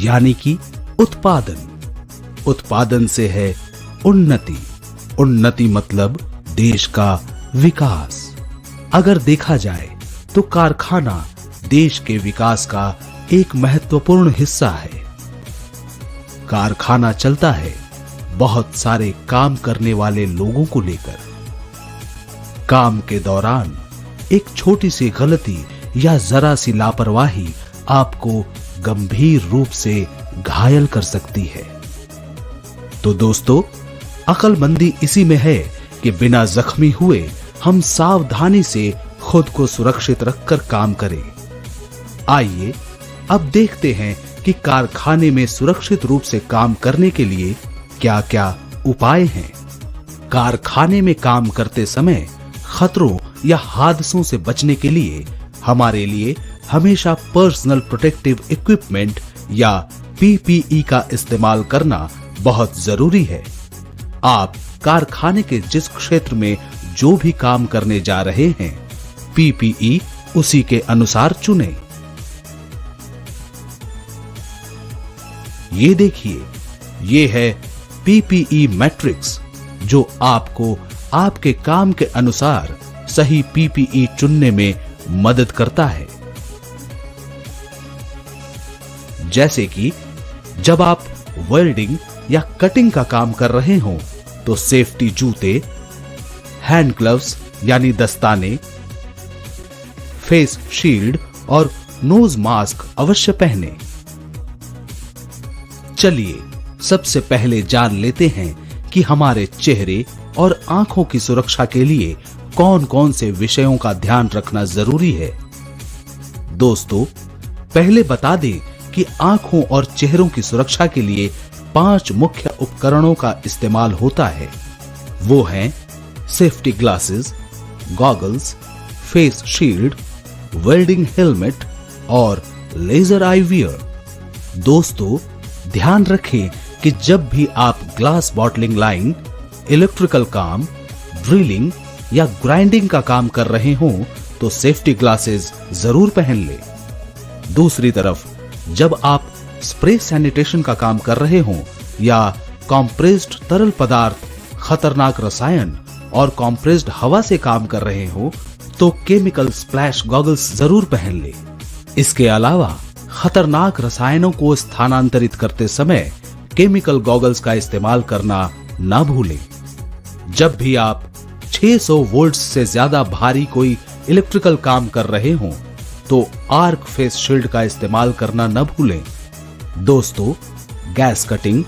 यानी कि उत्पादन। उत्पादन से है उन्नति। उन्नति मतलब देश का विकास। अगर देखा जाए तो कारखाना देश के विकास का एक महत्वपूर्ण हिस्सा है। कारखाना चलता है बहुत सारे काम करने वाले लोगों को लेकर। काम के दौरान एक छोटी सी गलती या जरा सी लापरवाही आपको गंभीर रूप से घायल कर सकती है। तो दोस्तों, अक्लमंदी इसी में है कि बिना जख्मी हुए हम सावधानी से खुद को सुरक्षित रखकर काम करें। आइए अब देखते हैं कि कारखाने में सुरक्षित रूप से काम करने के लिए क्या क्या उपाय हैं। कारखाने में काम करते समय खतरों या हादसों से बचने के लिए हमारे लिए हमेशा पर्सनल प्रोटेक्टिव इक्विपमेंट या पीपीई का इस्तेमाल करना बहुत जरूरी है। आप कारखाने के जिस क्षेत्र में जो भी काम करने जा रहे हैं, पीपीई उसी के अनुसार चुनें। ये देखिए, ये है पीपीई मैट्रिक्स, जो आपको आपके काम के अनुसार सही पीपीई चुनने में मदद करता है। जैसे कि जब आप वेल्डिंग या कटिंग का काम कर रहे हो तो सेफ्टी जूते, हैंड ग्लव्स यानी दस्ताने, फेस शील्ड और नोज मास्क अवश्य पहने। चलिए सबसे पहले जान लेते हैं कि हमारे चेहरे और आंखों की सुरक्षा के लिए कौन कौन से विषयों का ध्यान रखना जरूरी है। दोस्तों, पहले बता दें कि आंखों और चेहरों की सुरक्षा के लिए 5 मुख्य उपकरणों का इस्तेमाल होता है। वो हैं safety glasses, goggles, face shield, welding helmet और लेजर आई वियर। दोस्तों, ध्यान रखें कि जब भी आप ग्लास बॉटलिंग लाइन, इलेक्ट्रिकल काम, ड्रिलिंग या ग्राइंडिंग का काम कर रहे हों तो सेफ्टी ग्लासेस जरूर पहन लें। दूसरी तरफ, जब आप स्प्रे सैनिटेशन का काम कर रहे हों या कॉम्प्रेस्ड तरल पदार्थ, खतरनाक रसायन और कॉम्प्रेस्ड हवा से काम कर रहे हो तो केमिकल स्प्लैश गॉगल्स जरूर पहन लें। इसके अलावा खतरनाक रसायनों को स्थानांतरित करते समय केमिकल गॉगल्स का इस्तेमाल करना ना भूलें। जब भी आप 600 वोल्ट से ज्यादा भारी कोई इलेक्ट्रिकल काम कर रहे हों तो आर्क फेस शील्ड का इस्तेमाल करना न भूलें। दोस्तों, गैस कटिंग,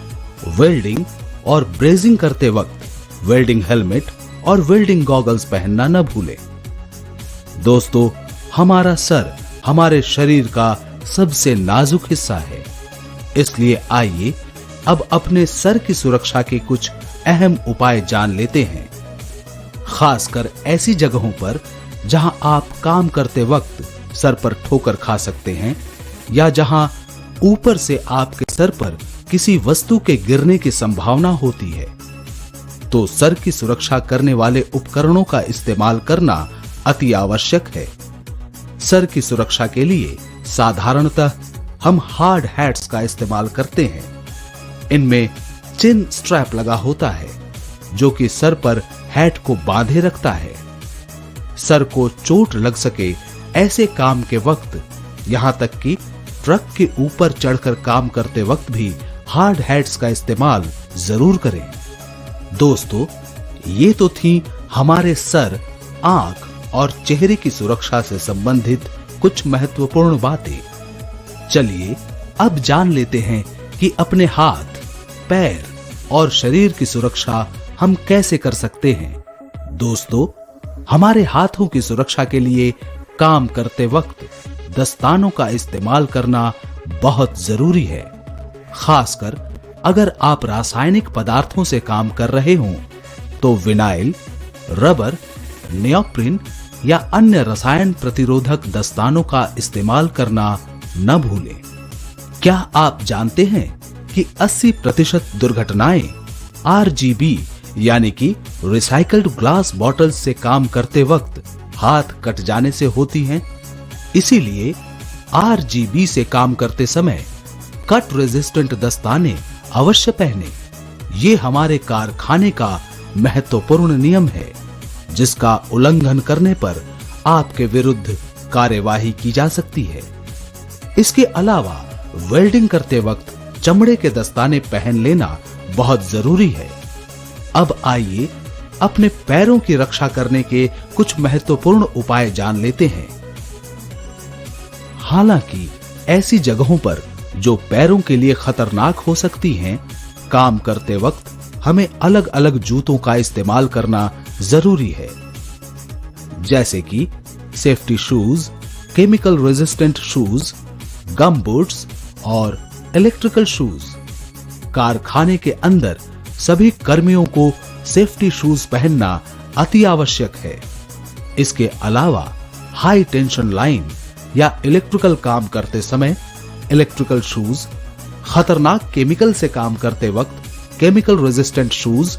वेल्डिंग और ब्रेजिंग करते वक्त वेल्डिंग हेलमेट और वेल्डिंग गॉगल्स पहनना न भूलें। दोस्तों, हमारा सर हमारे शरीर का सबसे नाजुक हिस्सा है, इसलिए आइए अब अपने सर की सुरक्षा के कुछ अहम उपाय जान लेते हैं। खासकर ऐसी जगहों पर जहां आप काम करते वक्त सर पर ठोकर खा सकते हैं या जहां ऊपर से आपके सर पर किसी वस्तु के गिरने की संभावना होती है, तो सर की सुरक्षा करने वाले उपकरणों का इस्तेमाल करना अति आवश्यक है। सर की सुरक्षा के लिए साधारणतः हम हार्ड हैट्स का इस्तेमाल करते हैं। इनमें चिन स्ट्रैप लगा होता है जो कि सर पर हैट को बांधे रखता है। सर को चोट लग सके ऐसे काम के वक्त, यहां तक कि ट्रक के ऊपर चढ़कर काम करते वक्त भी हार्ड हैट्स का इस्तेमाल जरूर करें। दोस्तों, ये तो थी हमारे सर, आंख और चेहरे की सुरक्षा से संबंधित कुछ महत्वपूर्ण बातें। चलिए अब जान लेते हैं कि अपने हाथ, पैर और शरीर की सुरक्षा हम कैसे कर सकते हैं। दोस्तों, हमारे हाथों की सुरक्षा के लिए काम करते वक्त दस्तानों का इस्तेमाल करना बहुत जरूरी है। खासकर अगर आप रासायनिक पदार्थों से काम कर रहे हों तो विनाइल, रबर, नियोप्रिन या अन्य रसायन प्रतिरोधक दस्तानों का इस्तेमाल करना न भूलें। क्या आप जानते हैं कि 80% दुर्घटनाएं आरजीबी यानी कि रिसाइकल्ड ग्लास बॉटल्स से काम करते वक्त हाथ कट जाने से होती हैं? इसीलिए आरजीबी से काम करते समय कट रेजिस्टेंट दस्ताने अवश्य पहने। ये हमारे कारखाने का महत्वपूर्ण नियम है, जिसका उल्लंघन करने पर आपके विरुद्ध कार्यवाही की जा सकती है। इसके अलावा वेल्डिंग करते वक्त चमड़े के दस्ताने पहन लेना बहुत जरूरी है। अब आइए अपने पैरों की रक्षा करने के कुछ महत्वपूर्ण उपाय जान लेते हैं। हालांकि ऐसी जगहों पर जो पैरों के लिए खतरनाक हो सकती हैं, काम करते वक्त हमें अलग अलग जूतों का इस्तेमाल करना जरूरी है, जैसे कि safety shoes, chemical resistant shoes, gum boots और इलेक्ट्रिकल शूज। कारखाने के अंदर सभी कर्मियों को सेफ्टी शूज पहनना अति आवश्यक है। इसके अलावा हाई टेंशन लाइन या इलेक्ट्रिकल काम करते समय इलेक्ट्रिकल शूज, खतरनाक केमिकल से काम करते वक्त केमिकल रेजिस्टेंट शूज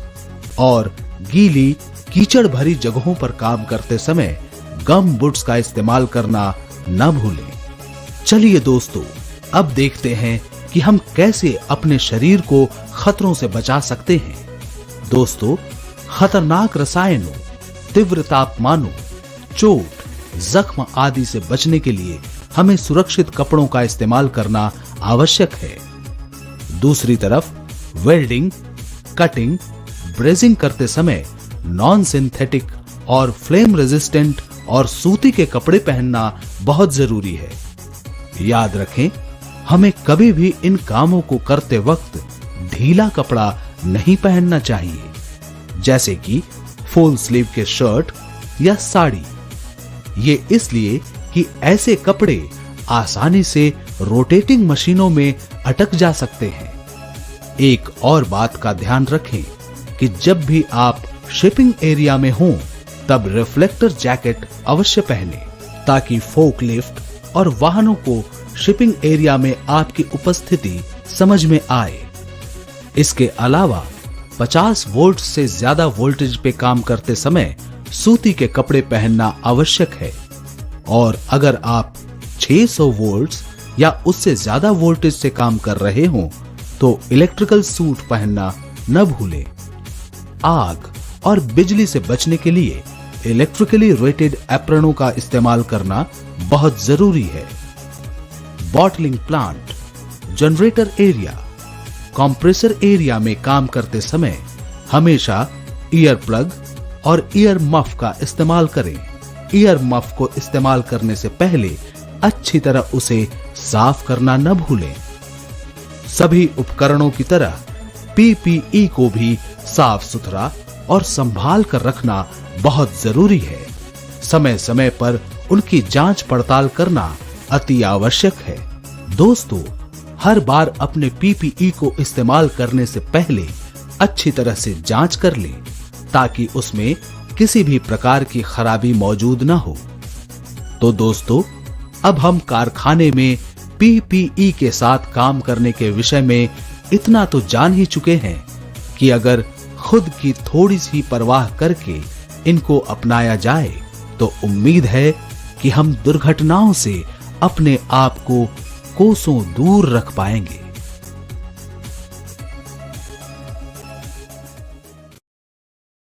और गीली कीचड़ भरी जगहों पर काम करते समय गम बूट्स का इस्तेमाल करना न भूलें। चलिए दोस्तों, अब देखते हैं कि हम कैसे अपने शरीर को खतरों से बचा सकते हैं। दोस्तों, खतरनाक रसायनों, तीव्र तापमानों, चोट, जख्म आदि से बचने के लिए हमें सुरक्षित कपड़ों का इस्तेमाल करना आवश्यक है। दूसरी तरफ वेल्डिंग, कटिंग, ब्रेजिंग करते समय नॉन सिंथेटिक और फ्लेम रेजिस्टेंट और सूती के कपड़े पहनना बहुत जरूरी है। याद रखें, हमें कभी भी इन कामों को करते वक्त ढीला कपड़ा नहीं पहनना चाहिए, जैसे कि फुल स्लीव के शर्ट या साड़ी। ये इसलिए कि ऐसे कपड़े आसानी से रोटेटिंग मशीनों में अटक जा सकते हैं। एक और बात का ध्यान रखें कि जब भी आप शिपिंग एरिया में हों, तब रिफ्लेक्टर जैकेट अवश्य पहनें, ताकि फोकलिफ्ट और वाहनों को शिपिंग एरिया में आपकी उपस्थिति समझ में आए। इसके अलावा 50 वोल्ट से ज्यादा वोल्टेज पे काम करते समय सूती के कपड़े पहनना आवश्यक है, और अगर आप 600 वोल्ट्स या उससे ज्यादा वोल्टेज से काम कर रहे हों तो इलेक्ट्रिकल सूट पहनना न भूलें। आग और बिजली से बचने के लिए इलेक्ट्रिकली रेटेड एप्रनों का इस्तेमाल करना बहुत जरूरी है। Bottling plant, generator area, compressor area में काम करते समय हमेशा ईयर प्लग और ईयर मफ का इस्तेमाल करें। ईयर मफ को इस्तेमाल करने से पहले अच्छी तरह उसे साफ करना न भूलें। सभी उपकरणों की तरह पीपीई को भी साफ सुथरा और संभाल कर रखना बहुत जरूरी है। समय समय पर उनकी जांच पड़ताल करना अति आवश्यक है। दोस्तों, हर बार अपने पीपीई को इस्तेमाल करने से पहले अच्छी तरह से जांच कर लें, ताकि उसमें किसी भी प्रकार की खराबी मौजूद न हो। तो दोस्तों, अब हम कारखाने में पीपीई के साथ काम करने के विषय में इतना तो जान ही चुके हैं कि अगर खुद की थोड़ी सी परवाह करके इनको अपनाया जाए तो उम्मीद है कि हम दुर्घटनाओं से अपने आप को कोसों दूर रख पाएंगे।